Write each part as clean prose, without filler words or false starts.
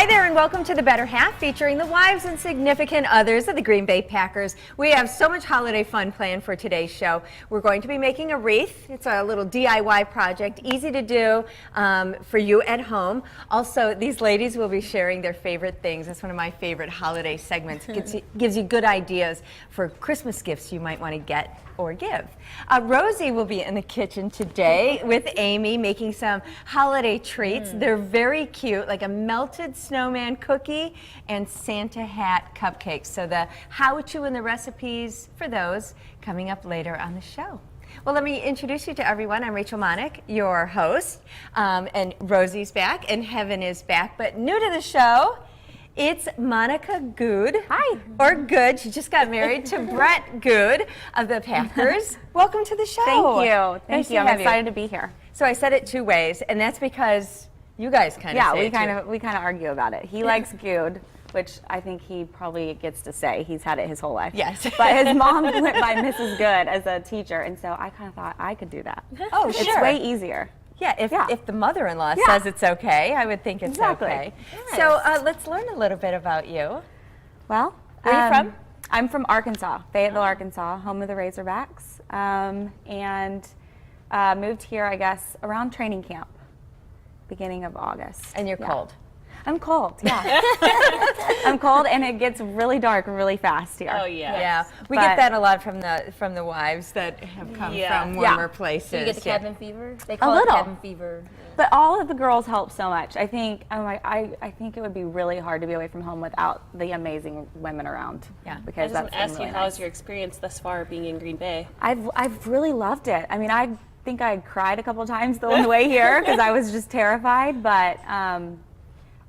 Hi there and welcome to The Better Half, featuring the wives and significant others of the Green Bay Packers. We have so much holiday fun planned for today's show. We're going to be making a wreath. It's a little DIY project, easy to do for you at home. Also, these ladies will be sharing their favorite things. That's one of my favorite holiday segments. Gives you good ideas for Christmas gifts you might want to get or give. Rosie will be in the kitchen today with Amy making some holiday treats. They're very cute, like a melted snowman cookie and Santa hat cupcakes. So the how-to and the recipes for those coming up later on the show. Well, let me introduce you to everyone. I'm Rachel Monick, your host, and Rosie's back and Heaven is back. But new to the show, it's Monica Good. Hi. Or Good. She just got married to Brett Good of the Packers. Welcome to the show. Thank you. Nice Thank you. I'm excited to be here. So I said it two ways, and that's because you guys kind of say we it kind of argue about it. He likes Good, which I think he probably gets to say. He's had it his whole life. Yes. But his mom went by Mrs. Good as a teacher, and so I kind of thought I could do that. Oh, It's sure. way easier. Yeah, if the mother-in-law Yeah. says it's okay, I would think it's Exactly. okay. So let's learn a little bit about you. Well, Where are you from? I'm from Arkansas, Fayetteville, Arkansas, home of the Razorbacks, and moved here, I guess, around training camp, beginning of August. And you're cold. I'm cold, yeah. I'm cold, and it gets really dark really fast here. Oh yeah. Yeah, we But- get that a lot from the wives that have come from warmer places. So you get the Yeah. cabin fever? They call little. it cabin fever. But all of the girls help so much. I think I think it would be really hard to be away from home without the amazing women around. Yeah. I Because just want that's to ask been you, really how's nice. your experience thus far being in Green Bay? I've really loved it. I mean, I think I cried a couple times on the way here because I was just terrified. But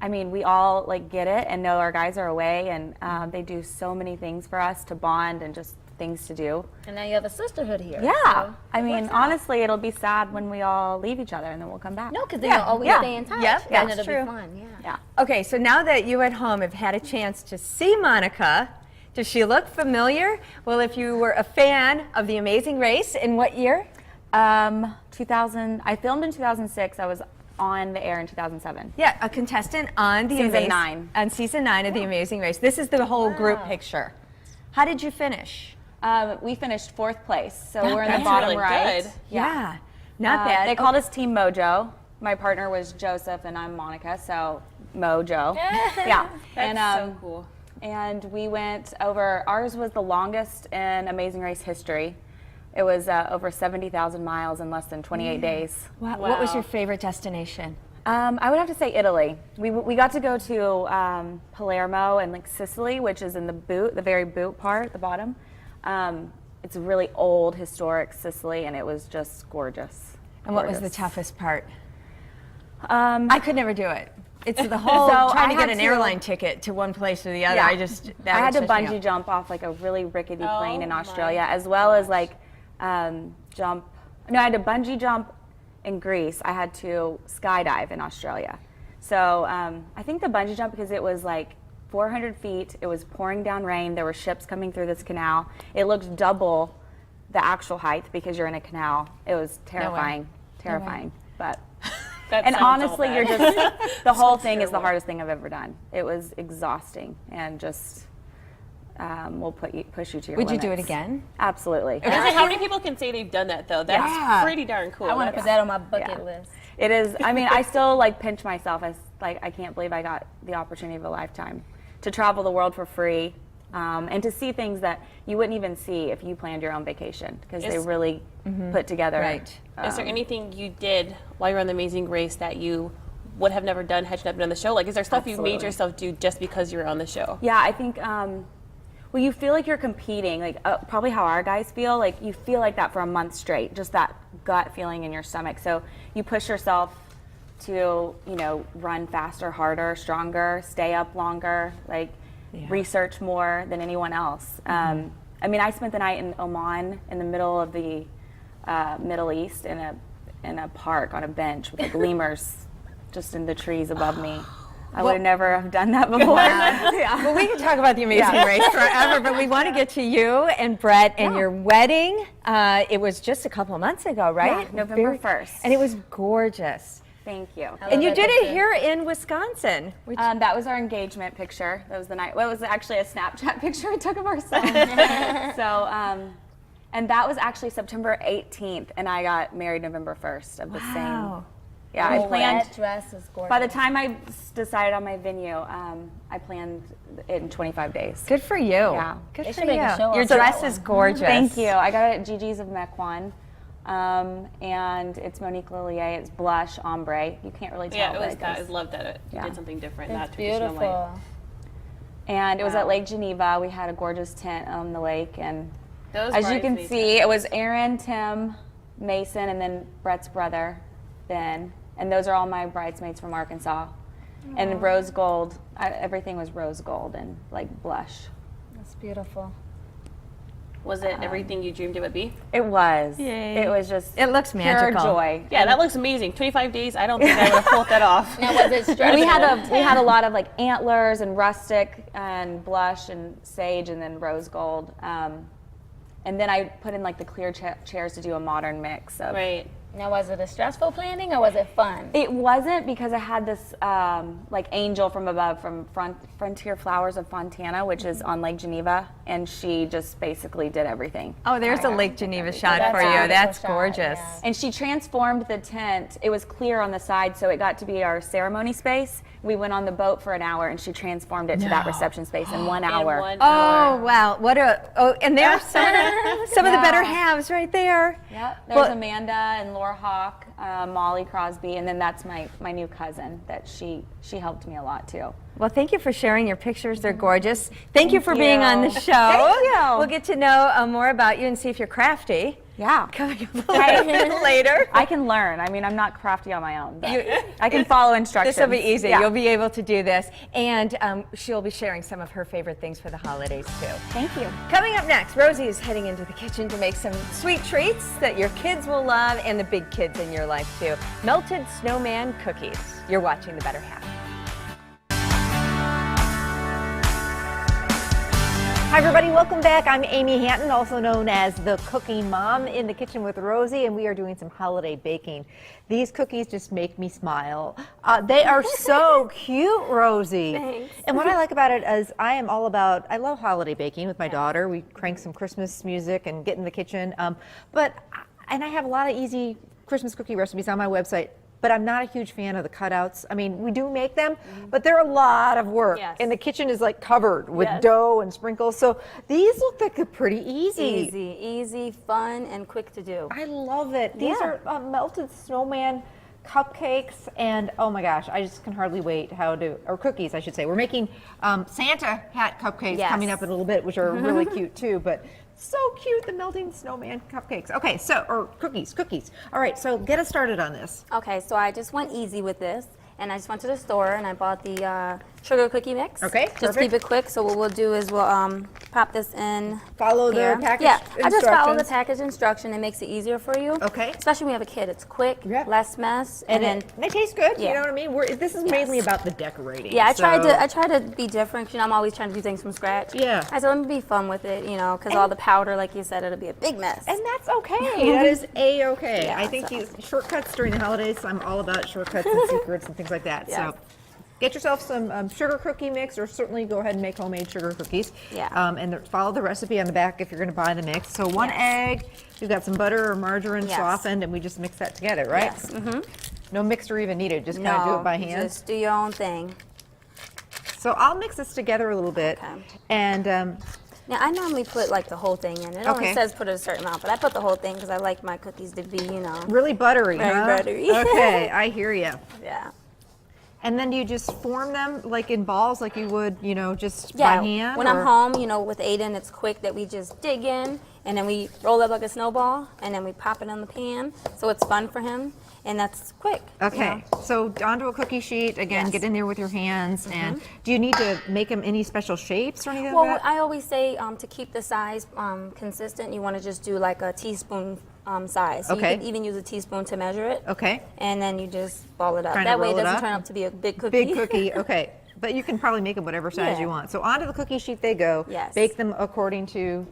I mean, we all get it and know our guys are away, and they do so many things for us to bond and just things to do. And now you have a sisterhood here. Yeah. So I it mean, works out. honestly, it'll be sad when we all leave each other and then we'll come back. No, because then you'll always Yeah. stay in touch. Yep, and that's it'll true. be fun. Yeah. Yeah. Okay, so now that you at home have had a chance to see Monica, does she look familiar? Well, if you were a fan of The Amazing Race, in what year? 2000. I filmed in 2006. I was on the air in 2007. Yeah, a contestant on the Season 9. On season 9 of The Amazing Race. This is the whole group picture. How did you finish? We finished 4th place, so we're in the That's bottom really right. good. Yeah, not bad. They called us Team Mojo. My partner was Joseph, and I'm Monica, so Mojo. Yeah. That's and so cool. And we went over. Ours was the longest in Amazing Race history. It was over 70,000 miles in less than 28 days. What was Wow. your favorite destination? I would have to say Italy. We got to go to Palermo and Sicily, which is in the very boot part, the bottom. It's a really old, historic Sicily, and it was just gorgeous. And what was the Gorgeous. toughest part? I I could never do it. It's the whole So trying to I get had an to- airline ticket to one place or the other. Yeah. I just that I had to would stress me bungee out. jump off a really rickety plane in my Australia, as well as jump. No, I had to bungee jump in Greece. I had to skydive in Australia. So I think the bungee jump, because it was 400 feet. It was pouring down rain. There were ships coming through this canal. It looked double the actual height because you're in a canal. It was terrifying, but. That And sounds all honestly, bad. you're just, the whole thing is the hardest thing I've ever done. It was exhausting and just will push you to your Would you do it limits. again? Absolutely. I was gonna say, how many people can say they've done that though? That's Yeah. pretty darn cool. I want to put that on my bucket list. It is, I mean, I still pinch myself as I can't believe I got the opportunity of a lifetime to travel the world for free and to see things that you wouldn't even see if you planned your own vacation, because they Is- really put together. Right. Is there anything you did while you were on The Amazing Race that you would have never done had you not been on the show? Is there stuff you made Absolutely. yourself do just because you were on the show? Yeah, I think, well, you feel like you're competing, probably how our guys feel. You feel like that for a month straight, just that gut feeling in your stomach. So you push yourself to, run faster, harder, stronger, stay up longer, research more than anyone else. I mean, I spent the night in Oman in the middle of the Middle East in a park on a bench with lemurs just in the trees above me. I would have never have done that before. Yeah. Well, we could talk about The Amazing Race forever, but we want to get to you and Brett and your wedding. It was just a couple of months ago, right? Yeah, November 1st. And it was gorgeous. Thank you. And you that did it picture. here in Wisconsin. That was our engagement picture. That was the night. Well, it was actually a Snapchat picture I took of ourselves. So, and that was actually September 18th, and I got married November 1st of the same. Yeah, I planned. That dress is gorgeous. By the time I decided on my venue, I planned it in 25 days. Good for you. Yeah. Good They for should make a show you. Your off of dress that is one. gorgeous. Thank you. I got it at Gigi's of Mequon. And it's Monique Lillier. It's blush ombre. You can't really tell. Yeah, it but was that. I goes- love that it Yeah. did something different, It's not traditional. beautiful. And it was at Lake Geneva. We had a gorgeous tent on the lake, and Those as you can bridesmaids see, it was Aaron, Tim, Mason, and then Brett's brother, Ben. And those are all my bridesmaids from Arkansas. And rose gold. Everything was rose gold and like blush. That's beautiful. Was it everything you dreamed it would be? It was. Yay. It was just It looks pure magical. joy. Yeah, that looks amazing. 25 days. I don't think I would have pulled that off. Now, was it stressful? We had a lot of like antlers and rustic and blush and sage and then rose gold. And then I put in like the clear chairs to do a modern mix of. Right. Now, was it a stressful planning or was it fun? It wasn't, because I had this like angel from above from Frontier Flowers of Fontana, which is on Lake Geneva, and she just basically did everything. Oh, there's a Lake Geneva shot That's for a you. beautiful That's shot, gorgeous. yeah. And she transformed the tent. It was clear on the side, so it got to be our ceremony space. We went on the boat for an hour, and she transformed it to that reception space in 1 hour. In 1 Oh, hour. wow. And there's some of the better halves right there. Yep. There's Well- Amanda and Laura Hawk, Molly Crosby, and then that's my new cousin that she helped me a lot too. Well, thank you for sharing your pictures. They're gorgeous. Thank you for being on the you. show. Thank you. We'll get to know more about you and see if you're crafty. Yeah. Coming up a little bit later. I can learn. I mean, I'm not crafty on my own, but I can follow instructions. This will be easy. Yeah. You'll be able to do this. And she'll be sharing some of her favorite things for the holidays, too. Thank you. Coming up next, Rosie is heading into the kitchen to make some sweet treats that your kids will love and the big kids in your life, too. Melted snowman cookies. You're watching The Better Half. Hi everybody, welcome back. I'm Amy Hatton, also known as the Cooking Mom, in the kitchen with Rosie, and we are doing some holiday baking. These cookies just make me smile. They are so cute, Rosie. Thanks. And what I like about it is I love holiday baking with my daughter. We crank some Christmas music and get in the kitchen. And I have a lot of easy Christmas cookie recipes on my website. But I'm not a huge fan of the cutouts. I mean, we do make them, but they're a lot of work. Yes. And the kitchen is like covered with Yes. dough and sprinkles. So these look like they're pretty easy. Easy, fun, and quick to do. I love it. These Yeah. are melted snowman cupcakes, and oh my gosh, I just can hardly wait or cookies, I should say. We're making Santa hat cupcakes Yes. coming up in a little bit, which are really cute too, but so cute, the melting snowman cupcakes. Okay, or cookies. All right, so get us started on this. Okay, so I just went easy with this, and I just went to the store and I bought the sugar cookie mix. Okay, Just perfect. keep it quick. So what we'll do is we'll pop this in. Follow here. the package Yeah, I just follow the instructions. package instruction. It makes it easier for you. Okay. Especially when you have a kid. It's quick, Yep. less mess, And then. they taste good, you Yeah. know what I mean? This is mainly about the decorating. Yeah, I try so- to be different. 'Cause, I'm always trying to do things from scratch. Yeah. I said let me be fun with it, because all the powder, like you said, it'll be a big mess. And that's okay. That is a-okay. Yeah, I think so- shortcuts during the holidays, I'm all about shortcuts and secrets and things like that. Yes. So get yourself some sugar cookie mix, or certainly go ahead and make homemade sugar cookies. Yeah. And follow the recipe on the back if you're going to buy the mix. So one Yes. egg, you've got some butter or margarine Yes. softened, and we just mix that together, right? Yes. Mm-hmm. No mixer even needed, just kind of do it by hand. Just do your own thing. So I'll mix this together a little bit. Okay. And Now, I normally put like the whole thing in. It only Okay. says put a certain amount, but I put the whole thing because I like my cookies to be, really buttery, Very huh? buttery. Okay, I hear you. yeah. And then do you just form them like in balls, like you would, just Yeah, by hand? when or- I'm home, with Aiden, it's quick that we just dig in and then we roll up like a snowball and then we pop it in the pan. So it's fun for him and that's quick. Okay, so onto a cookie sheet, again, Yes. get in there with your hands. And do you need to make them any special shapes or anything Well, like that? I always say to keep the size consistent, you want to just do like a teaspoon size. So Okay. you can even use a teaspoon to measure it. Okay, And then you just ball it up. Kinda That way roll it it doesn't up. turn up to be a big cookie. big cookie, okay. But you can probably make them whatever size Yeah. you want. So onto the cookie sheet they go. Yes. Bake them according to,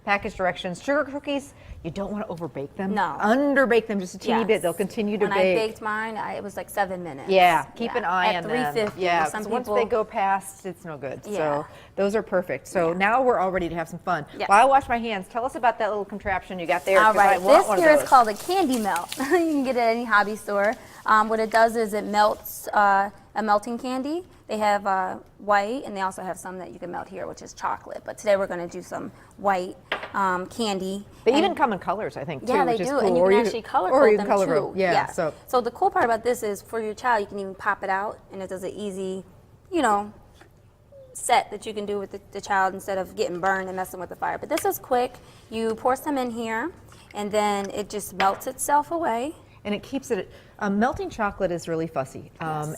package directions. Sugar cookies, you don't want to overbake them. No. Underbake them just a teeny Yes. bit. They'll continue to when bake. I baked mine, it was like 7 minutes. Yeah, keep an Yeah. eye At on them. 350. Yeah, Some 'cause once people, they go past, it's no good. Yeah. So those are perfect. So now we're all ready to have some fun. Yes. While I wash my hands, tell us about that little contraption you got there. All 'cause I right, want this one of here is those. called a candy melt. You can get it at any hobby store. What it does is it melts a melting candy. They have white, and they also have some that you can melt here, which is chocolate. But today we're going to do some white candy. They And- even come in colors, I think, too, yeah, they which is do, cool. and you Or can actually color or code you can them color too. code. Yeah, So the cool part about this is for your child, you can even pop it out, and it does an easy, set that you can do with the child instead of getting burned and messing with the fire. But this is quick. You pour some in here, and then it just melts itself away. and it keeps it. Melting chocolate is really fussy,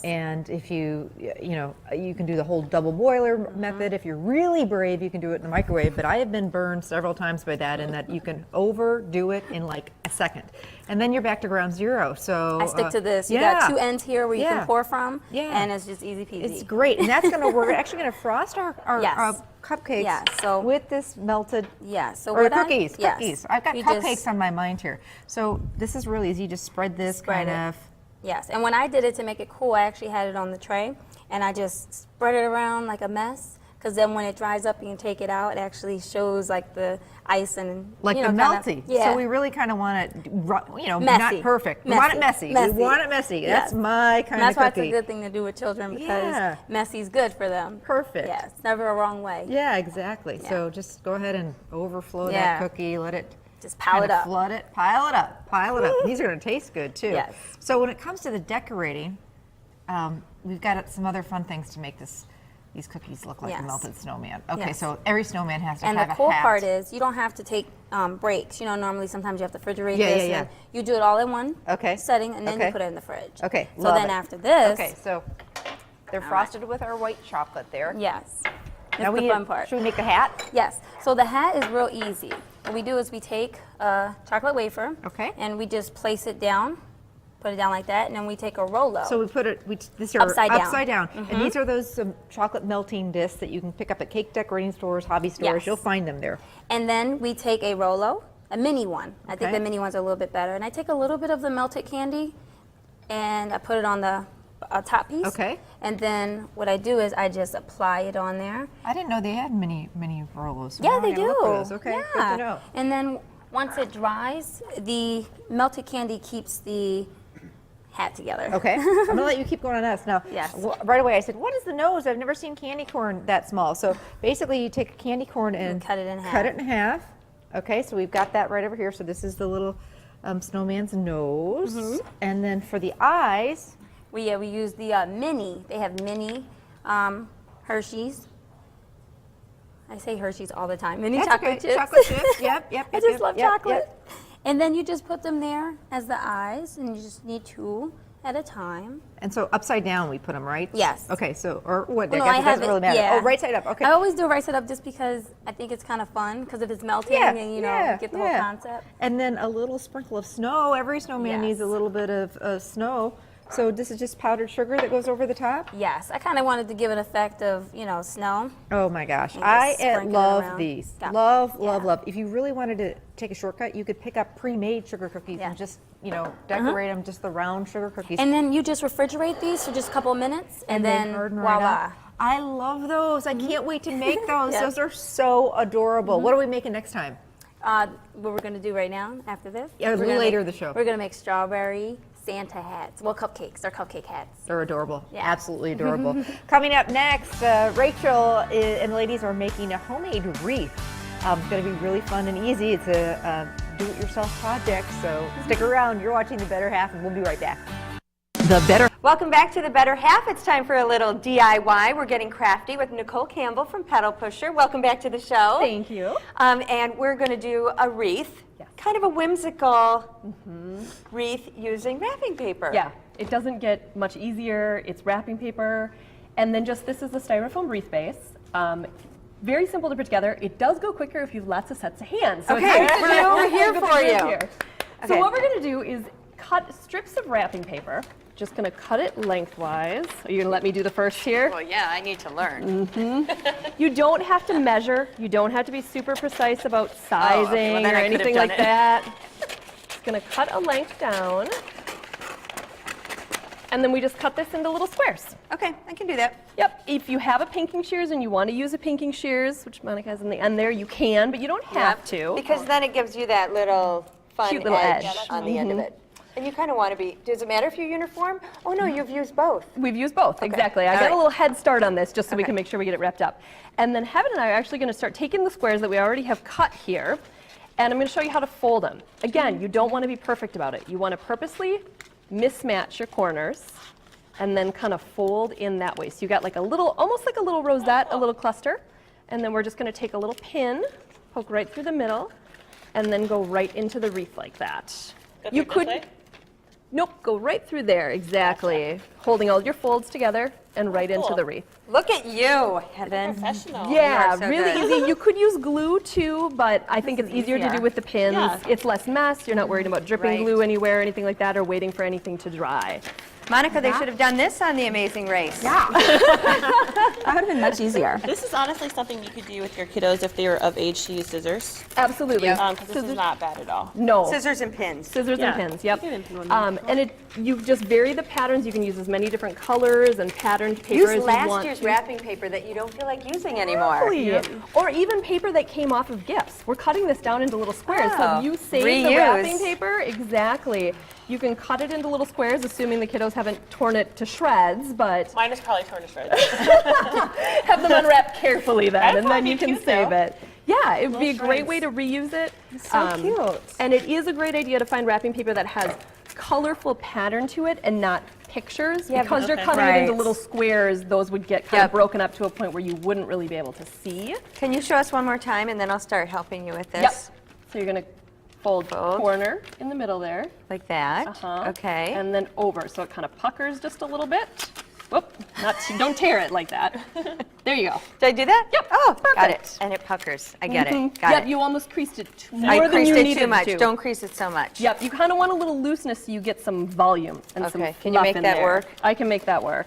and if you can do the whole double boiler method. If you're really brave, you can do it in the microwave. But I have been burned several times by that, in that you can overdo it in like a second, and then you're back to ground zero. So I stick to this. You yeah. got 2 ends here where you Yeah. can pour from, Yeah. and it's just easy peasy. It's great, and that's we're actually gonna frost our Yes. cupcakes Yeah, so- with this melted. Yeah, so or what cookies. yes. Cookies. I've got You cupcakes just- on my mind here. So this is really easy. You just spread this Spread kind it. of. Yes, and when I did it to make it cool, I actually had it on the tray, and I just spread it around like a mess, because then when it dries up and you take it out, it actually shows like the ice and Like the kinda- melty. Yeah. So we really kind of want it, not Messy. perfect. We want it Messy. messy. We Messy. want it messy. Yes. That's my kind And that's of why cookie. it's a good thing to do with children, because Yeah. messy's good for them. Perfect. Yeah, it's never a wrong way. Yeah, exactly. Yeah. So just go ahead and overflow Yeah. that cookie. Let it Just pile kinda it up. Flood it. Pile it up. Pile it up. These are going to taste good too. Yes. So when it comes to the decorating, we've got some other fun things to make these cookies look like a Yes. melted snowman. Okay, Yes. so every snowman has to And have the a cool hat. part is you don't have to take breaks. Normally sometimes you have to refrigerate Yeah, this. yeah, yeah. And you do it all in one Okay. setting, and then Okay. you put it in the fridge. Okay, So love then it. after this, Okay, so they're frosted with our white chocolate there. yes, Now that's we the need- fun part. Should we make a hat? Yes. So the hat is real easy. What we do is we take a chocolate wafer. Okay. And we just place it down, put it down like that, and then we take a Rolo. So we put it. These are Upside down. upside down, and these are those chocolate melting discs that you can pick up at cake decorating stores, hobby stores. Yes. You'll find them there. And then we take a Rolo, a mini one. I think Okay. the mini ones are a little bit better. And I take a little bit of the melted candy, and I put it on the top piece. Okay. And then what I do is I just apply it on there. I didn't know they had mini Rolos. So Yeah, now I they gotta do. look for those. Okay, Yeah. good to know. And then once it dries, the melted candy keeps the hat together. Okay, I'm gonna let you keep going on us now. Yes. Right away, I said, "What is the nose? I've never seen candy corn that small." So basically, you take a candy corn and cut it in half. Cut it in half. Okay, so we've got that right over here. So this is the little snowman's nose, Mm-hmm. and then for the eyes, We use the mini. They have mini Hershey's. I say Hershey's all the time. Mini That's chocolate okay. chips. Chocolate chips. Yep. I Yep. just love yep, chocolate. yep. And then you just put them there as the eyes, and you just need 2 at a time. And so upside down, we put them, right? Yes. Okay. So or what? Well, I no, guess I it have doesn't really matter. yeah. Oh, right side up. Okay. I always do right side up just because I think it's kind of fun because if it's melting Yeah, and yeah, get the yeah. whole concept. And then a little sprinkle of snow. Every snowman needs a Yes. little bit of snow. So this is just powdered sugar that goes over the top? Yes, I kind of wanted to give an effect of snow. Oh my gosh. And just I sprinkle it love around. these. Yeah. Love, Yeah. love. If you really wanted to take a shortcut, you could pick up pre-made sugar cookies Yeah. and just, decorate them, just the round sugar cookies. And then you just refrigerate these for just a couple of minutes, and then harden right voila. up. I love those. I can't wait to make those. Yes. Those are so adorable. What are we making next time? What we're going to do right now after this? Yeah, a we're little gonna later make- in the show. We're going to make strawberry Santa hats. Well, cupcakes. They're cupcake hats. They're adorable. Yeah. Absolutely adorable. Coming up next, Rachel and the ladies are making a homemade wreath. It's going to be really fun and easy. It's a do-it-yourself project, so stick around. You're watching The Better Half, and we'll be right back. The Better. Welcome back to The Better Half. It's time for a little DIY. We're getting crafty with Nicole Campbell from Pedal Pusher. Welcome back to the show. Thank you. And we're going to do a wreath, kind of a whimsical wreath using wrapping paper. Yeah, it doesn't get much easier. It's wrapping paper. And then just this is the styrofoam wreath base. Very simple to put together. It does go quicker if you have lots of sets of hands. So it's Okay, nice to we're do over here with for the group you. here. Okay. So what we're going to do is cut strips of wrapping paper just going to cut it lengthwise. Are you going to let me do the first here? Well, yeah, I need to learn. You don't have to measure. You don't have to be super precise about sizing well, then or I could have anything done like it. that. Just going to cut a length down. And then we just cut this into little squares. Okay, I can do that. Yep, if you have a pinking shears and you want to use a pinking shears, which Monica has in the end there, you can, but you don't have to. Because then it gives you that little fun Cute little edge, edge. on the end of it. And you kind of want to be, does it matter if you're uniform? Oh no, you've used both. We've used both, exactly. I All got right. a little head start on this just so we Okay. can make sure we get it wrapped up. And then Heaven and I are actually going to start taking the squares that we already have cut here, and I'm going to show you how to fold them. Again, you don't want to be perfect about it. You want to purposely mismatch your corners and then kind of fold in that way. So you got like a little, almost like a little rosette, a little cluster, and then we're just going to take a little pin, poke right through the middle, and then go right into the wreath like that. You could, nope, go right through there, exactly. Holding all your folds together and right into the wreath. Look at you, Heaven. Professional. Yeah, are so really good. easy. You could use glue too, but I think it's easier to do with the pins. Yeah. It's less mess. You're not worried about dripping Right. glue anywhere or anything like that, or waiting for anything to dry. Monica, they should have done this on The Amazing Race. That would have been much easier. This is honestly something you could do with your kiddos if they were of age to use scissors. Absolutely. Because this is not bad at all. No. Scissors and pins. Scissors Yeah. and pins, yep. You can pin one And you just vary the patterns. You can use as many different colors and patterned paper as Use you last want year's to. wrapping paper that you don't feel like using anymore. Exactly. Or even paper that came off of gifts. We're cutting this down into little squares. Oh, So you save the reuse. wrapping paper. Exactly. You can cut it into little squares, assuming the kiddos haven't torn it to shreds, but Mine is probably torn to shreds. have them unwrapped carefully then, That'd and then probably you be can cute, save though. it. Yeah, it would be a Little great shreds. way to reuse it. So cute. And it is a great idea to find wrapping paper that has colorful pattern to it and not pictures. Because you're cutting it into Right. little squares, those would get kind Yep. of broken up to a point where you wouldn't really be able to see. Can you show us one more time and then I'll start helping you with this? Yep. So you're going to fold Fold. corner in the middle there. Like that. Uh-huh. Okay. And then over, so it kind of puckers just a little bit. Whoop, don't tear it like that. There you go. Did I do that? Yep, Oh, got perfect. it. And it puckers. I get it. Mhm. Got Yep, it. you almost creased it more I than creased you it needed too much. to. Don't crease it so much. Yep, you kind of want a little looseness so you get some volume and some Okay, can you fluff make in that there. work? I can make that work.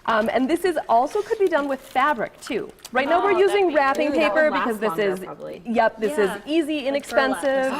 And this is also could be done with fabric too. Right now we're using wrapping paper because this is, yep, this is easy, inexpensive.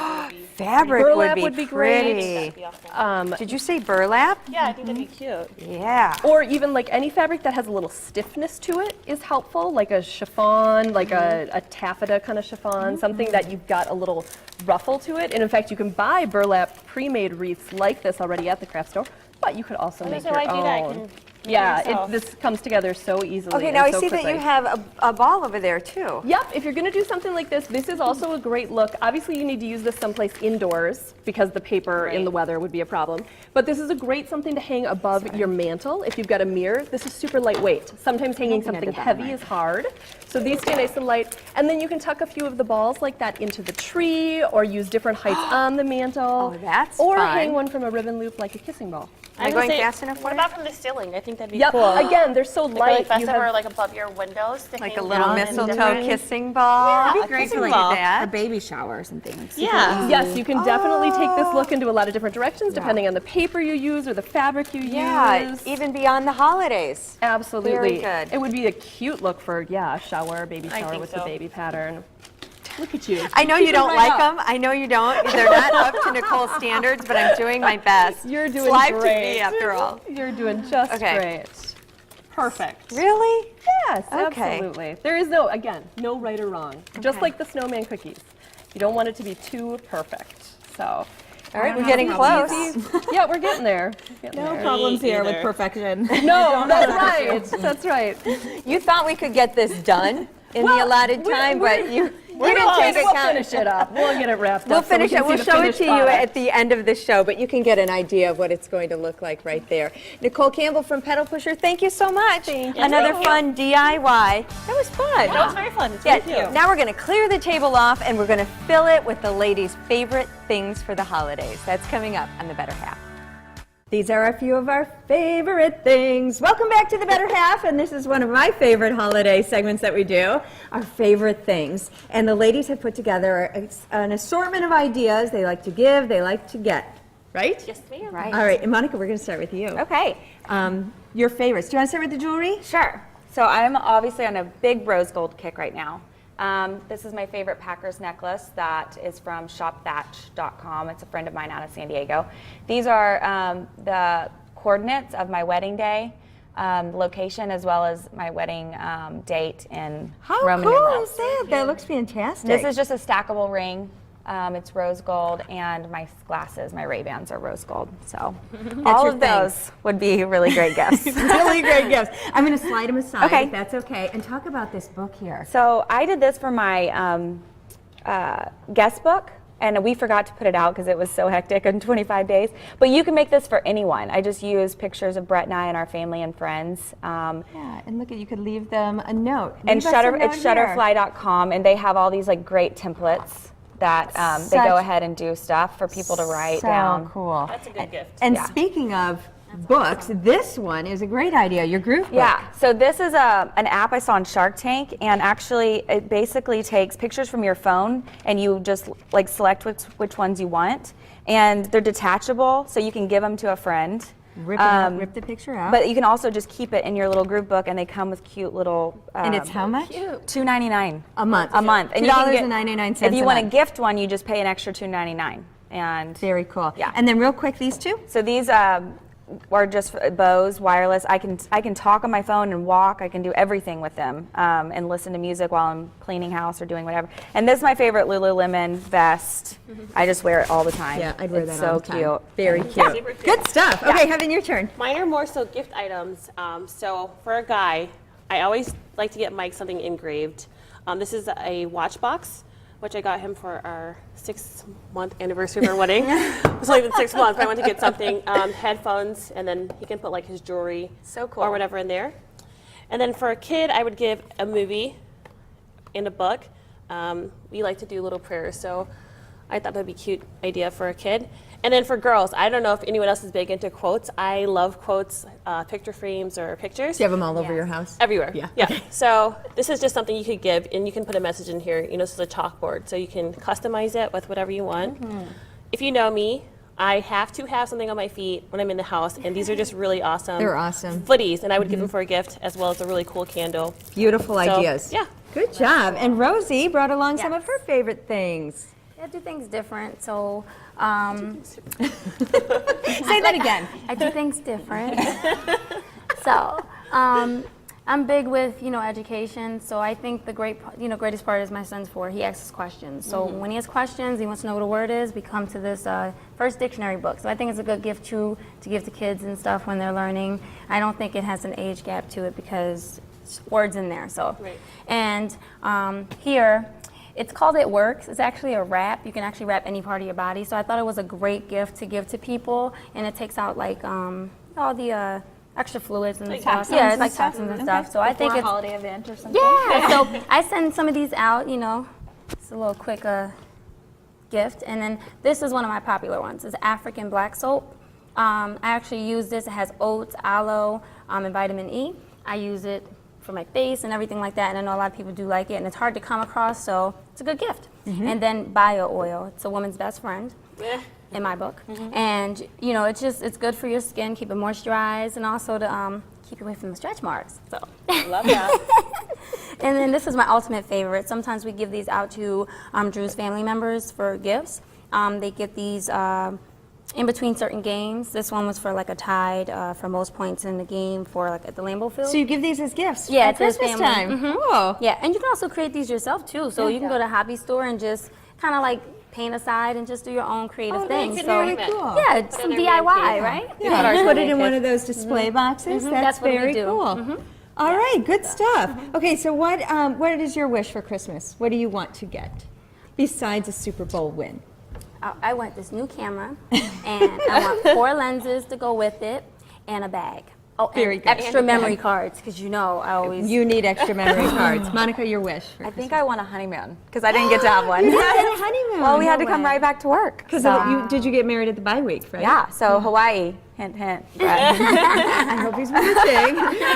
Fabric Burlap would be, would be great. pretty. That'd be awesome. Did you say burlap? Yeah, I think that'd be cute. Yeah. Or even like any fabric that has a little stiffness to it is helpful, like a chiffon, like a taffeta kind of chiffon, something that you've got a little ruffle to it. And in fact, you can buy burlap pre-made wreaths like this already at the craft store, but you could also make so your why do own. that? You can do it Yeah, yourself. this comes together so easily. Okay, and now I so see that quickly. you have a ball over there too. Yep, if you're gonna do something like this is also a great look. Obviously you need to use this someplace indoors because the paper in the weather would be a problem. But this is a great something to hang above your mantle. If you've got a mirror, this is super lightweight. Sometimes hanging something heavy is hard. So these stay nice and light. And then you can tuck a few of the balls like that into the tree or use different heights on the mantle. Oh, that's Or fun. hang one from a ribbon loop like a kissing ball. Am I was gonna going say, fast enough for What you? about from the ceiling? I think that'd be Yep, cool. again, they're so Like light. festive You have- or like above your windows to Like hang a little down and mistletoe different- kissing ball. Yeah, It'd a be great kissing for ball. that. For baby showers and things. Yeah. Yes, you can definitely take this look into a lot of different directions depending on the paper you use or the fabric you Yeah, use. even beyond the holidays. Absolutely. Very good. It would be a cute look for, yeah, a shower, baby I shower think with the so. baby pattern. Look at you. I know you don't right like up. them. I know you don't. They're not up to Nicole's standards, but I'm doing my best. You're doing It's live great. TV after all. You're doing just Okay. great. Perfect. Really? Yes, Okay. absolutely. There is no, again, no right or wrong. Just like the snowman cookies. You don't want it to be too perfect. So, All right, we're getting close. yeah, we're getting there. We're getting there. Problems here with either. perfection. No, that's right. That's right. You thought we could get this done in the allotted time, but you didn't take We'll account. finish it up. We'll get it wrapped We'll up. so we finish can it. see We'll the show it finished to you product. at the end of the show, but you can get an idea of what it's going to look like right there. Nicole Campbell from Pedal Pusher, thank you so much. Another fun DIY. That was fun. That was very fun. It's Yeah, very cute. now we're going to clear the table off and we're going to fill it with the ladies' favorite things for the holidays. That's coming up on The Better Half. These are a few of our favorite things. Welcome back to The Better Half, and this is one of my favorite holiday segments that we do, our favorite things. And the ladies have put together an assortment of ideas they like to give, they like to get. right? Yes, ma'am. Right. All right, and Monica, we're going to start with you. Okay. Your favorites. Do you want to start with the jewelry? Sure. So I'm obviously on a big rose gold kick right now. This is my favorite Packers necklace that is from shopthatch.com. It's a friend of mine out of San Diego. These are the coordinates of my wedding day, location, as well as my wedding date in How Roman cool numerals. is that? That looks fantastic. This is just a stackable ring. It's rose gold, and my glasses, my Ray-Bans, are rose gold. So all your of thing. those would be really great gifts. really great gifts. I'm going to slide them aside Okay. if that's okay, and talk about this book here. So I did this for my guest book, and we forgot to put it out because it was so hectic in 25 days. But you can make this for anyone. I just use pictures of Brett and I and our family and friends. Yeah, and look at, you could leave them a note. And Leave us a note it's here. shutterfly.com, and they have all these like great templates that they Such- go ahead and do stuff for people to write so down. cool. That's a good gift. And Yeah. speaking of books, this one is a great idea, your group book. Yeah, so this is an app I saw on Shark Tank, and actually it basically takes pictures from your phone, and you just like select which ones you want, and they're detachable, so you can give them to a friend. Rip, it out, rip the picture out. But you can also just keep it in your little group book, and they come with cute little. and it's how much? $2.99 A month. A month, and you can get $2.99 if you a want to month. gift one, you just pay an extra $2.99, and Very cool. Yeah. And then real quick, these two? so these are just Bose wireless. I can talk on my phone and walk. I can do everything with them and listen to music while I'm cleaning house or doing whatever. And this is my favorite Lululemon vest. I just wear it all the time. Yeah, I'd wear It's that so all the time. cute. Very cute. Super cute. Good stuff. Okay, Heaven, your turn. Mine are more so gift items. So for a guy, I always like to get Mike something engraved. This is a watch box, which I got him for our 6-month anniversary of our wedding. It's only been 6 months, but I want to get something, headphones, and then he can put like his jewelry So cool. or whatever in there. And then for a kid, I would give a movie and a book. We like to do little prayers, so I thought that'd be a cute idea for a kid. And then for girls, I don't know if anyone else is big into quotes. I love quotes, picture frames or pictures. Do you have them all over your house? Everywhere. Yeah. Yeah. So this is just something you could give, and you can put a message in here. This is a chalkboard, so you can customize it with whatever you want. If you know me, I have to have something on my feet when I'm in the house, and these are just really awesome. They're awesome. Footies, and I would give them for a gift, as well as a really cool candle. Beautiful So, ideas. yeah. Good job. And Rosie brought along some Yes. of her favorite things. I do things different, so Say that again. I do things different. So, I'm big with education. So I think the greatest part is my son's 4. He asks questions. So when he has questions, he wants to know what a word is. We come to this first dictionary book. So I think it's a good gift to give to kids and stuff when they're learning. I don't think it has an age gap to it because it's words in there. So, Right. and here. It's called It Works. It's actually a wrap. You can actually wrap any part of your body. So I thought it was a great gift to give to people, and it takes out like all the extra fluids and stuff. Yeah, it's like toxins and stuff. So I think it's holiday event or something. yeah. So I send some of these out. It's a little quick gift. And then this is one of my popular ones. It's African black soap. I actually use this. It has oats, aloe, and vitamin E. I use it for my face and everything like that, and I know a lot of people do like it, and it's hard to come across, so it's a good gift. And then bio oil, it's a woman's best friend in my book, and it's good for your skin, keep it moisturized, and also to keep you away from the stretch marks. So Love that. and then this is my ultimate favorite. Sometimes we give these out to Drew's family members for gifts. They get these in between certain games. This one was for like a tied for most points in the game for like at the Lambeau Field. So you give these as gifts Yeah, at to his Christmas family. time. Cool. Yeah, and you can also create these yourself too. So you can go to a hobby store and just kind of like paint aside and just do your own creative things. that's So Very cool. yeah, it's some in their man DIY, cave. right? Yeah, put it in one of those display boxes. That's That's what we very do. cool. All right, good stuff. Okay, so what is your wish for Christmas? What do you want to get besides a Super Bowl win? I want this new camera, and I want 4 lenses to go with it, and a bag. Oh, Very and good. extra memory cards, because I always. You need extra memory cards. Monica, your wish. For I think I want a honeymoon because I didn't get to have one. You had a honeymoon. Well, we had to come way. right back to work. Because So, did you get married at the bye week, right? yeah, so Hawaii, hint, hint. Brett. I hope he's watching.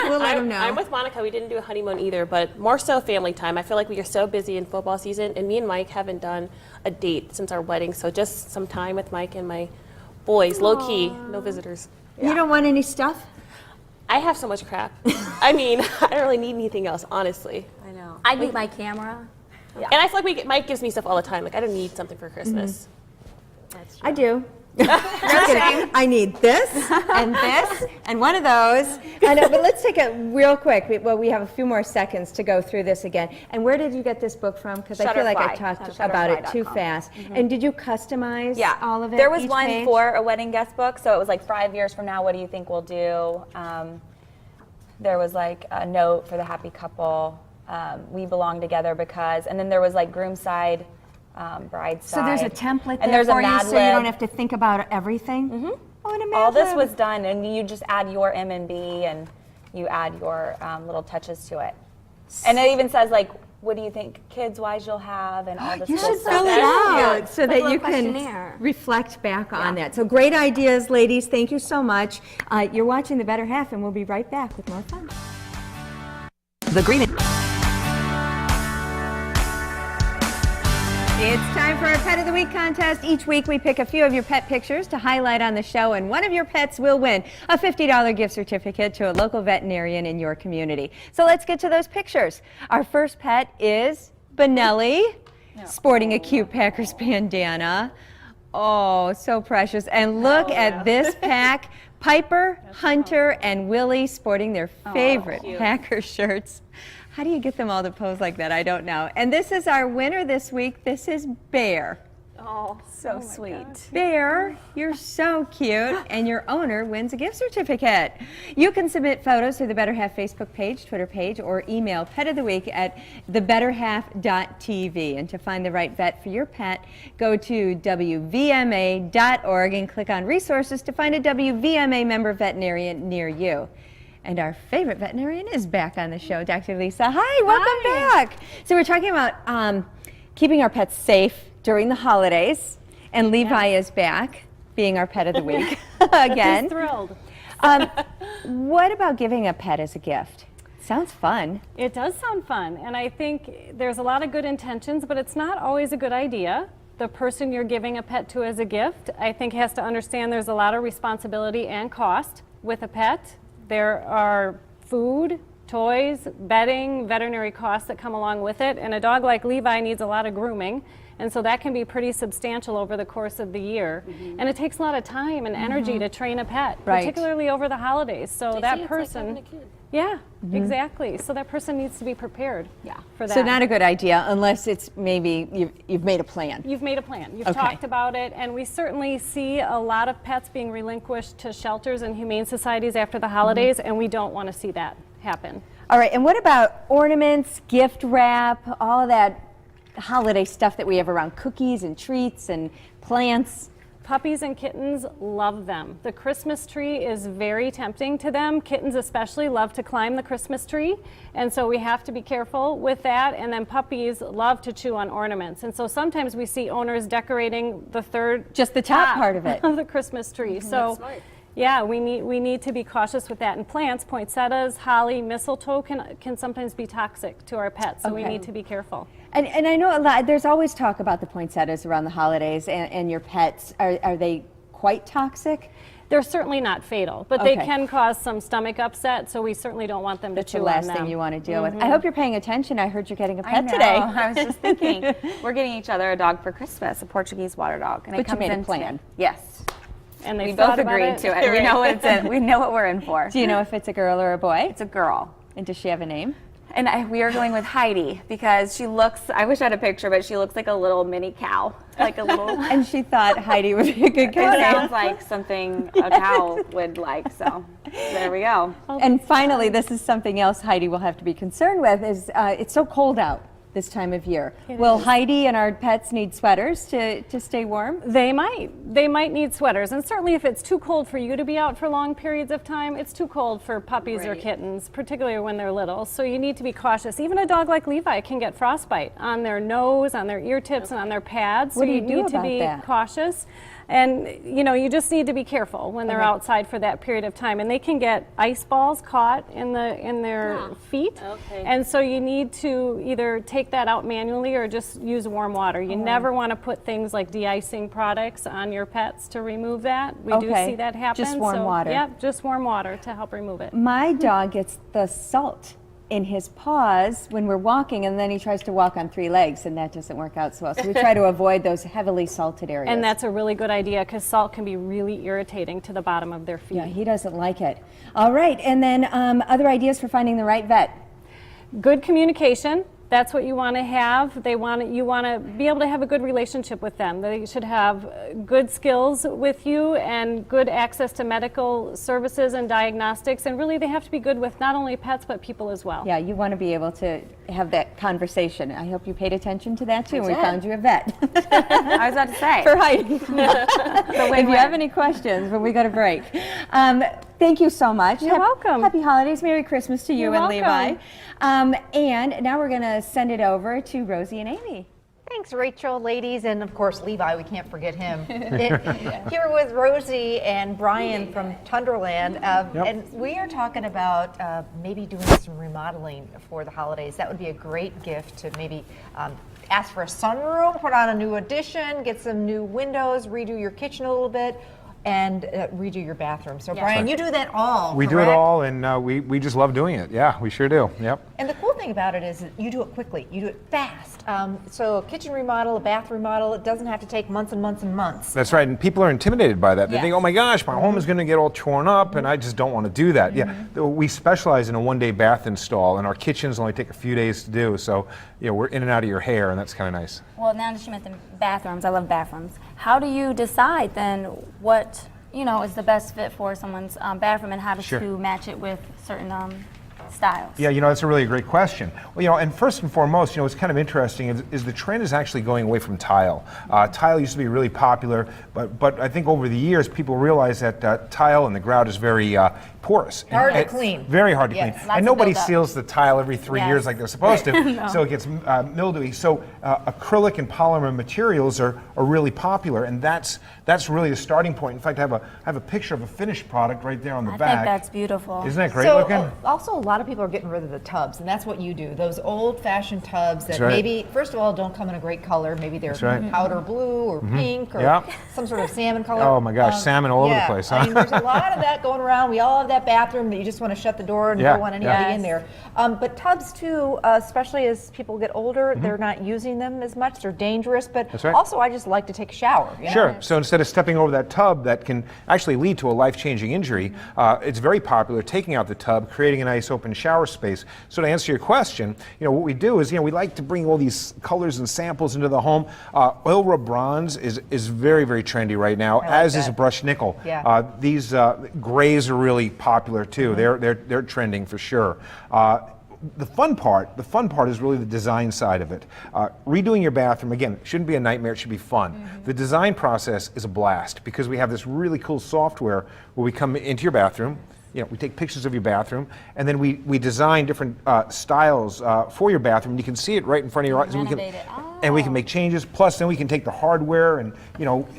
We'll let him know. I'm with Monica. We didn't do a honeymoon either, but more so family time. I feel like we are so busy in football season, and me and Mike haven't done a date since our wedding. So just some time with Mike and my boys, low key, no visitors. You don't want any stuff? I have so much crap. I mean, I don't really need anything else, honestly. I know. I need my camera. And I feel like Mike gives me stuff all the time. Like, I don't need something for Christmas. I do. I need this and one of those. I know, but let's take a real quick. We have a few more seconds to go through this again. And where did you get this book from? Because I feel like I Shutterfly. talked about it too Shutterfly.com. fast. And did you customize all of it? There was each one page? for a wedding guest book, so it was like 5 years from now, what do you think we'll do? There was like a note for the happy couple. We belong together because, and then there was like groom side, bride side. So there's a template and there there's a for you, Mad so you don't Lib. have to think about everything. Mm-hmm. Oh, and a Mad All this Lib. was done, and you just add your M&B and you add your little touches to it. And it even says like, what do you think kids-wise you'll have, and all this You good should stuff. fill it out so that little you can questionnaire. reflect back on that. So great ideas, ladies. Thank you so much. You're watching The Better Half, and we'll be right back with more fun. The Green. It's time for our Pet of the Week contest. Each week we pick a few of your pet pictures to highlight on the show, and one of your pets will win a $50 gift certificate to a local veterinarian in your community. So let's get to those pictures. Our first pet is Benelli, sporting a cute Packers bandana. Oh, so precious. And look at this pack. Piper, Hunter, and Willie sporting their favorite Packers shirts. How do you get them all to pose like that? I don't know. And this is our winner this week. This is Bear. Oh, so sweet. Bear, you're so cute, and your owner wins a gift certificate. You can submit photos to the Better Half Facebook page, Twitter page, or email petoftheweek@thebetterhalf.tv. And to find the right vet for your pet, go to WVMA.org and click on resources to find a WVMA member veterinarian near you. And our favorite veterinarian is back on the show, Dr. Lisa. Hi, welcome back. So we're talking about keeping our pets safe during the holidays, and Levi is back, being our pet of the week again. He's thrilled. What about giving a pet as a gift? Sounds fun. It does sound fun, and I think there's a lot of good intentions, but it's not always a good idea. The person you're giving a pet to as a gift, I think, has to understand there's a lot of responsibility and cost with a pet. There are food, toys, bedding, veterinary costs that come along with it, and a dog like Levi needs a lot of grooming, and so that can be pretty substantial over the course of the year. And it takes a lot of time and energy to train a pet, Right. particularly over the holidays. So that person, yeah, exactly. So that person needs to be prepared for that. So not a good idea unless it's maybe you've made a plan. You've made a plan. You've Okay. talked about it, and we certainly see a lot of pets being relinquished to shelters and humane societies after the holidays, and we don't want to see that happen. All right, and what about ornaments, gift wrap, all of that holiday stuff that we have around cookies and treats and plants? Puppies and kittens love them. The Christmas tree is very tempting to them. Kittens especially love to climb the Christmas tree, and so we have to be careful with that. And then puppies love to chew on ornaments, and so sometimes we see owners decorating the third, Just the top part of it. of the Christmas tree. So, yeah, we need to be cautious with that. And plants, poinsettias, holly, mistletoe can sometimes be toxic to our pets, so we Okay. need to be careful. And I know a lot, there's always talk about the poinsettias around the holidays and your pets. Are they quite toxic? They're certainly not fatal, but they Okay. can cause some stomach upset, so we certainly don't want them That's to the chew on last them. thing you want to deal with. I hope you're paying attention. I heard you're getting a I pet know. today. I was just thinking, we're getting each other a dog for Christmas, a Portuguese water dog. And But it you comes made a in plan. Yes. And they We both thought about agreed to it. We know what it's in. We know what we're in for. Do you know if it's a girl or a boy? It's a girl. And does she have a name? And we are going with Heidi because she looks, I wish I had a picture, but she looks like a little mini cow. Like a little, And she thought Heidi would be a good it cow name. sounds like something a cow would like, so there we go. And finally, this is something else Heidi will have to be concerned with, is it's so cold out this time of year. Will Heidi and our pets need sweaters to stay warm? They might need sweaters, and certainly if it's too cold for you to be out for long periods of time, it's too cold for puppies or kittens, particularly when they're little. So you need to be cautious. Even a dog like Levi can get frostbite on their nose, on their ear tips, and on their pads. What so do you do need to about be that? cautious. And you just need to be careful when they're outside for that period of time. And they can get ice balls caught in their feet. Okay. And so you need to either take take that out manually or just use warm water. You never want to put things like de-icing products on your pets to remove that. We do Okay, see that happen. just warm water. Yep, just warm water to help remove it. My dog gets the salt in his paws when we're walking, and then he tries to walk on 3 legs, and that doesn't work out so well. So we try to avoid those heavily salted areas. And that's a really good idea because salt can be really irritating to the bottom of their feet. yeah, he doesn't like it. All right, and then other ideas for finding the right vet. Good communication. That's what you want to have. You want to be able to have a good relationship with them. They should have good skills with you and good access to medical services and diagnostics. And really, they have to be good with not only pets, but people as well. Yeah, you want to be able to have that conversation. I hope you paid attention to that too, and we found you a vet. I was about to say. For Heidi. If you have any questions when we go to break. Thank you so much. You're welcome. Happy holidays, Merry Christmas to you You're and Levi. welcome. And now we're going to send it over to Rosie and Amy. Thanks, Rachel, ladies, and of course Levi. We can't forget him. Here with Rosie and Brian from Tunderland, and we are talking about maybe doing some remodeling for the holidays. That would be a great gift to maybe ask for a sunroom, put on a new addition, get some new windows, redo your kitchen a little bit, and redo your bathroom. So Brian, you do that all, We do it correct? all, and we just love doing it. Yeah, we sure do. Yep. And the cool thing about it is that you do it quickly, you do it fast. So a kitchen remodel, a bath remodel, it doesn't have to take months and months and months. That's right, and people are intimidated by that. They think, Yes. oh my gosh, my home is going to get all torn up, and I just don't want to do that. Yeah, we specialize in a one-day bath install, and our kitchens only take a few days to do, so we're in and out of your hair, and that's kind of nice. Well, now that you mentioned bathrooms, I love bathrooms. How do you decide then what is the best fit for someone's bathroom, and how to match it with certain styles? Yeah, that's a really great question. Well, and first and foremost, what's kind of interesting is the trend is actually going away from tile. Tile used to be really popular, but I think over the years people realize that tile and the grout is very porous. Hard to And clean. Very hard to Yes. clean. Lots And of nobody buildup. seals the tile every 3 years like they're supposed to, so it gets mildewy. So acrylic and polymer materials are really popular, and that's really the starting point. In fact, I have a picture of a finished product right there on the I back. think that's beautiful. Isn't that great So looking? also a lot of people are getting rid of the tubs, and that's what you do. Those old-fashioned tubs that right. maybe, first of all, don't come in a great color. Maybe they're right. powder blue or pink or Yeah. some sort of salmon color. Oh my gosh, salmon all over the place, huh? I mean, there's a lot of that going around. We all have that bathroom that you just want to shut the door and Yeah, don't want anybody yeah. in there. But tubs too, especially as people get older, they're not using them as much. They're dangerous. But That's right. also, I just like to take a shower. you know? Sure. So instead of stepping over that tub that can actually lead to a life-changing injury, it's very popular taking out the tub, creating a nice open shower space. So to answer your question, what we do is, we like to bring all these colors and samples into the home. Oil rub bronze is very, very trendy right now, as is that. brushed nickel. Yeah. These grays are really popular too. They're trending for sure. The fun part is really the design side of it. Redoing your bathroom, again, shouldn't be a nightmare, it should be fun. The design process is a blast because we have this really cool software where we come into your bathroom, we take pictures of your bathroom, and then we design different styles for your bathroom. You can see it right in front of your eyes. Renovate it. And we can make changes. Plus, then we can take the hardware and,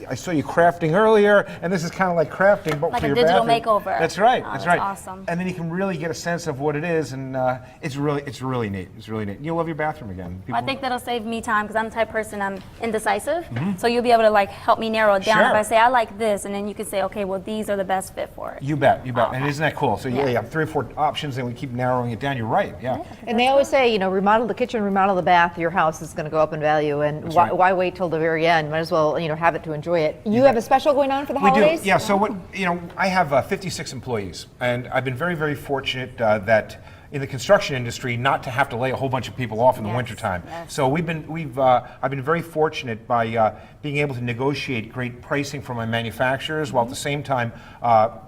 I saw you crafting earlier, and this is kind of like crafting, but Like for a your digital bathroom. makeover. That's right. Oh, that's that's right. awesome. And then you can really get a sense of what it is, and it's really neat. It's really neat. You'll love your bathroom again. I think that'll save me time because I'm the type of person, I'm indecisive. So you'll be able to help me narrow it down. Sure. If I say I like this, and then you can say, okay, well these are the best fit for it. You bet. And isn't that cool? So you have 3 or 4 options, and we keep narrowing it down. You're right. Yeah. And they always say, remodel the kitchen, remodel the bath, your house is going to go up in value. And why wait till the very end? Might as well, have it to enjoy it. You have a special going on for the We holidays? do, yeah. So what I have 56 employees, and I've been very, very fortunate that in the construction industry not to have to lay a whole bunch of people off in the wintertime. So I've been very fortunate by being able to negotiate great pricing from my manufacturers while at the same time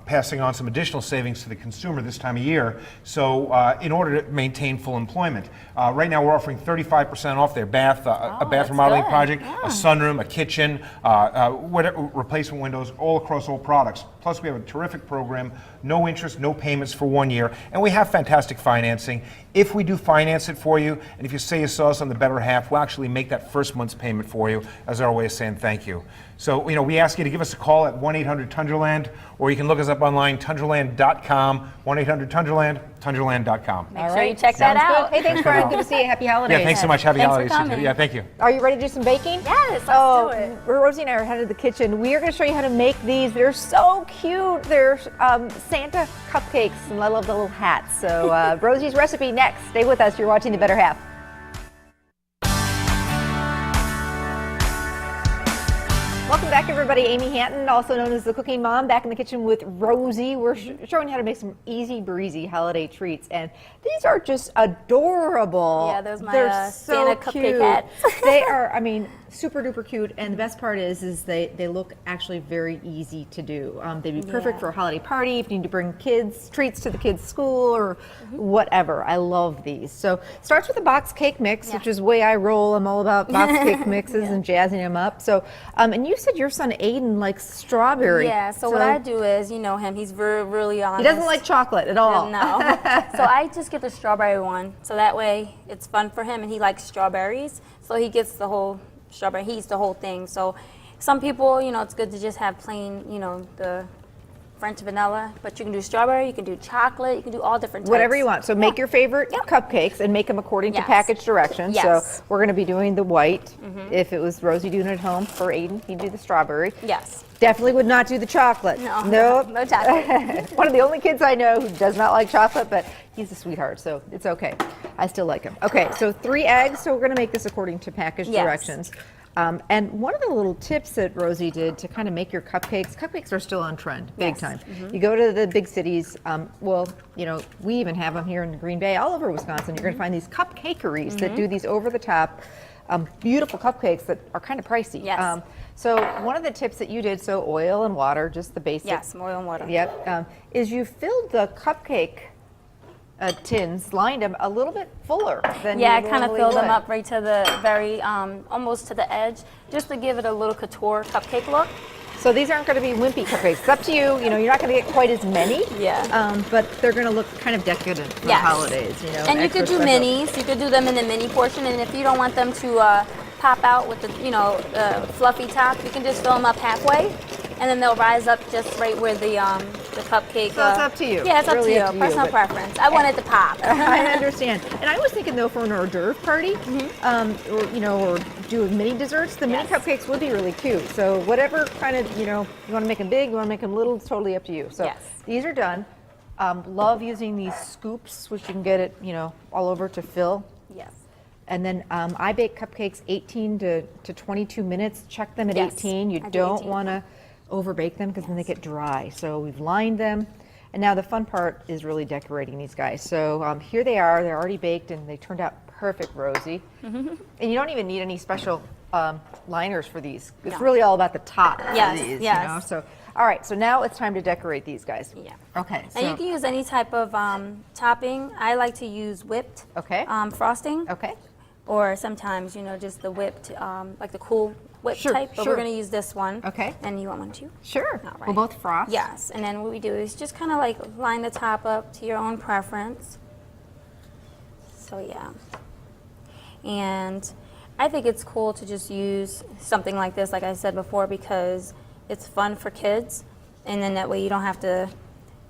passing on some additional savings to the consumer this time of year. So in order to maintain full employment, right now we're offering 35% off their bath, a bath remodeling good. project, a sunroom, a kitchen, whatever, replacement windows, all across all products. Plus we have a terrific program, no interest, no payments for 1 year, and we have fantastic financing. financing. If we do finance it for you, and if you say you saw us on the Better Half, we'll actually make that first month's payment for you as our way of saying thank you. So, we ask you to give us a call at 1-800-Tundraland, or you can look us up online, tundraland.com, 1-800-Tundraland, tundraland.com. Make sure you check that Sounds out. good. Hey, thanks, Brian. Good to see you. Happy holidays. Yeah, thanks so much. Happy Thanks for holidays. to you too. coming. Yeah, thank you. Are you ready to do some baking? Yes, let's Oh, do it. Rosie and I are headed to the kitchen. We are going to show you how to make these. They're so cute. They're Santa cupcakes, and I love the little hats. So Rosie's recipe next. Stay with us. You're watching The Better Half. Welcome back, everybody. Amy Hanton, also known as the Cooking Mom, back in the kitchen with Rosie. We're showing you how to make some easy breezy holiday treats, and these are just adorable. Yeah, those my, They're so Santa cupcake cute. hats. They are, super duper cute, and the best part is they look actually very easy to do. They'd be perfect Yeah. for a holiday party if you need to bring treats to the kids' school or whatever. I love these. So it starts with a box cake mix, which is the way I roll. I'm all about box cake mixes and jazzing them up. So, and you said your son Aiden likes strawberry. Yeah, so what I do is, you know him, he's really honest. He doesn't like chocolate at all. No. So I just get the strawberry one. So that way it's fun for him, and he likes strawberries. So he gets the whole strawberry. He eats the whole thing. So some people, it's good to just have plain, the French vanilla. But you can do strawberry, you can do chocolate, you can do all different types. Whatever you want. So make your favorite cupcakes and make them according to Yes. package directions. Yes. So we're going to be doing the white. If it was Rosie doing it at home for Aiden, he'd do the strawberry. Yes. Definitely would not do the chocolate. No. Nope. No chocolate. One of the only kids I know who does not like chocolate, but he's a sweetheart, so it's okay. I still like him. Okay, so 3 eggs. So we're going to make this according to package Yes. directions. And one of the little tips that Rosie did to kind of make your cupcakes are still on trend, big Yes. time. You go to the big cities, we even have them here in Green Bay, all over Wisconsin. You're going to find these cupcakeries that do these over-the-top, beautiful cupcakes that are kind of pricey. Yes. So one of the tips that you did, so oil and water, just the basic. Yes, oil and water. Yep. Is you filled the cupcake tins, lined them a little bit fuller than Yeah, I you kind of normally fill them would. up right to the very, almost to the edge, just to give it a little couture cupcake look. So these aren't going to be wimpy cupcakes. It's up to you. You're not going to get quite as many. Yeah. But they're going to look kind of decadent for the Yes. holidays. And you could extra do special. minis. You could do them in the mini portion, and if you don't want them to pop out with the, fluffy top, you can just fill them up halfway, and then they'll rise up just right where the cupcake. So it's up to you. Yeah, it's up Really to you. up to you, Personal but- preference. I want it to pop. I understand. And I was thinking though, for an hors d'oeuvre party, or do mini desserts, the Yes. mini cupcakes would be really cute. So whatever kind of, you want to make them big, you want to make them little, it's totally up to you. So Yes. these are done. Love using these scoops, which you can get it, all over to fill. Yes. And then I bake cupcakes 18 to 22 minutes. Check them at Yes, 18. You I do don't 18. want to overbake them because then they get dry. So we've lined them. And now the fun part is really decorating these guys. So here they are. They're already baked and they turned out perfect, Rosie. And you don't even need any special liners for these. It's No. really all about the top Yes, of these, yes. So, all right. So now it's time to decorate these guys. Yeah. Okay. And you can use any type of topping. I like to use whipped Okay. frosting. Okay. Or sometimes, just the whipped, like the cool whip Sure, type. But sure. we're going to use this one. Okay. And you want one too? Sure. All right. We'll both frost. Yes. And then what we do is just kind of like line the top up to your own preference. So yeah. And I think it's cool to just use something like this, like I said before, because it's fun for kids. And then that way you don't have to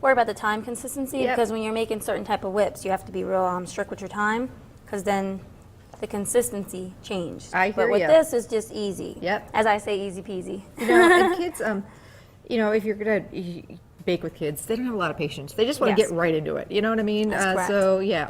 worry about the time consistency. Yep. Because when you're making certain type of whips, you have to be real strict with your time. Because then the consistency changed. I hear But with ya. this, it's just easy. Yep. As I say, easy peasy. And kids, if you're gonna bake with kids, they don't have a lot of patience. They just want to Yes. get right into it. You know what I mean? That's correct. So yeah,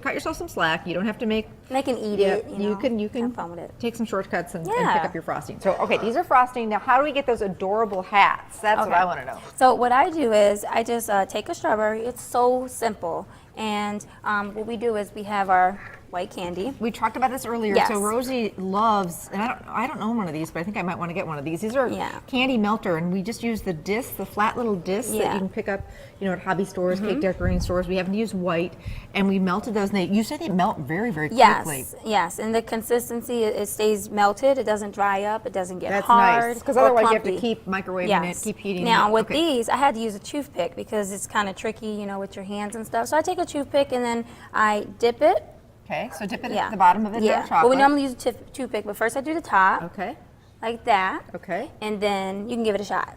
cut yourself some slack. You don't have to make. They can eat Yeah, it. you can have fun with it. take some shortcuts and Yeah. pick up your frosting. So okay, these are frosting. Now, how do we get those adorable hats? That's what Okay. I want to know. So what I do is I just take a strawberry. It's so simple. And what we do is we have our white candy. We talked about this earlier. Yes. So Rosie loves, and I don't own one of these, but I think I might want to get one of these. These are Yeah. candy melter, and we just use the disc, the flat little discs that Yeah. you can pick up, at hobby stores, cake decorating stores. We haven't used white, and we melted those. And you said they melt very, very quickly. Yes, and the consistency, it stays melted. It doesn't dry up. It doesn't get That's hard. nice, because or otherwise you have to clumpy. keep microwaving Yes. it, keep heating Now it. with Okay. these, I had to use a toothpick because it's kind of tricky, with your hands and stuff. So I take a toothpick and then I dip it. Okay, so dip it Yeah. at the bottom of the dark But chocolate. we normally use a toothpick, but first I do the top, Okay, like that. okay. And then you can give it a shot.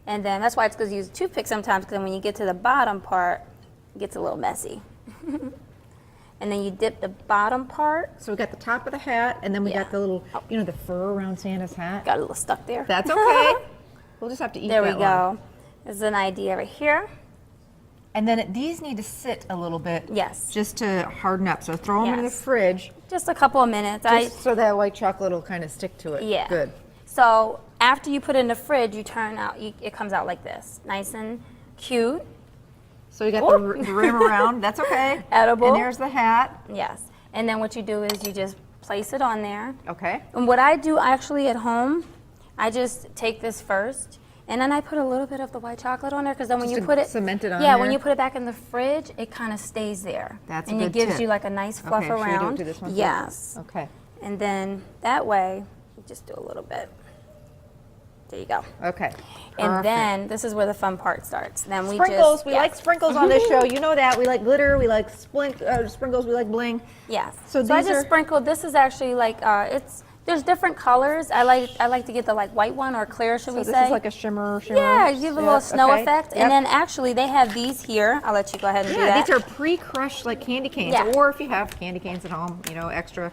And then that's why it's good to use a toothpick sometimes, because when you get to the bottom part, it gets a little messy. And then you dip the bottom part. So we got the top of the hat, and then we Yeah. got the little, the fur around Santa's hat. Got a little stuck there. That's okay. We'll just have to eat There we that one. go. There's an idea right here. And then these need to sit a little bit. Yes. Just to harden up. So throw them in the Yes. fridge, Just a couple of minutes. just so that white chocolate will kind of stick to it. Yeah. Good. So after you put it in the fridge, you turn out, it comes out like this. Nice and cute. So we got the rim around. That's okay. Edible. And there's the hat. Yes. And then what you do is you just place it on there. Okay. And what I do actually at home, I just take this first, and then I put a little bit of the white chocolate on there, because then when Just you to put it, cement it on yeah, when there? you put it back in the fridge, it kind of stays there. That's a and good it gives tip. you like a nice fluff Okay, should we do it around. to this one first? Yes. Okay. And then that way, you just do a little bit. There you go. Okay. And Perfect. then this is where the fun part starts. Then we Sprinkles. just We like sprinkles on this show. You know that. We like glitter. We like sprinkles. We like bling. Yes. So I these just are- sprinkled. This is actually like there's different colors. I like to get the like white one or clear, should we So say? this is like a shimmer. Yeah, you give a little snow okay. effect. Yep. And then actually they have these here. I'll let you go ahead and do Yeah, that. these are pre-crushed like candy canes, Yeah. or if you have candy canes at home, extra,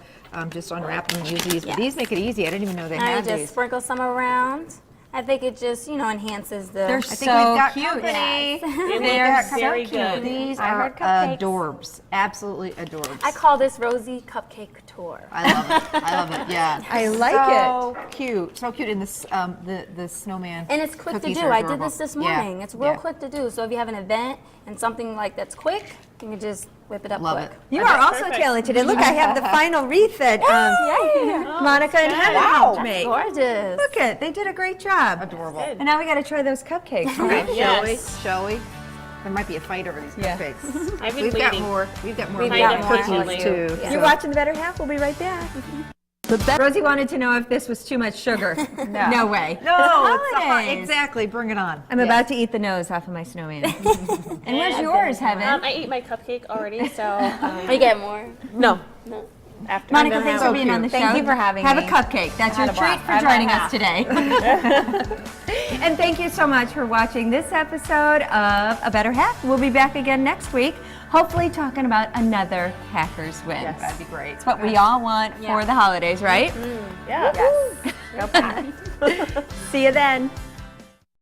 just unwrap them and use these. But Yes. these make it easy. I didn't even know they Now you had just these. sprinkle some around. I think it just, enhances the. I think we've got company. They're very good. These I are heard cupcakes. adorbs. Absolutely adorbs. I call this Rosie Cupcake Tour. I love it. I love it. Yeah. I like so cute. So cute in this the snowman. And it's quick to cookies do. are I did adorable. this Yeah. morning. It's real Yeah. quick to do. So if you have an event and something like that's quick, you can just whip it up Love quick. it. You are also talented. And look, I have the final wreath that Monica and Heather helped make. Gorgeous. Look it. They did a great job. Adorable. And now we got to try those cupcakes. Okay. Yes. Shall we? There might be a fight over these cupcakes. I've been We've got waiting. more. We've got more. We've Kind got of more. patiently. too. Yeah. You're watching The Better Half. We'll be right back. Rosie wanted to know if this was too much sugar. No way. No, Holidays. exactly. Bring it on. I'm about to eat the nose off of my snowman. And where's yours, Heaven? I ate my cupcake already, so We get more. no. After Monica, thanks for being on the show. Thank you for having Have me. a cupcake. That's your had a treat blast. for I've joining had us today. And thank you so much for watching this episode of A Better Half. We'll be back again next week, hopefully talking about another Packers win. Yes, that'd be great. It's what we all want for the holidays, right? Yeah. See you then.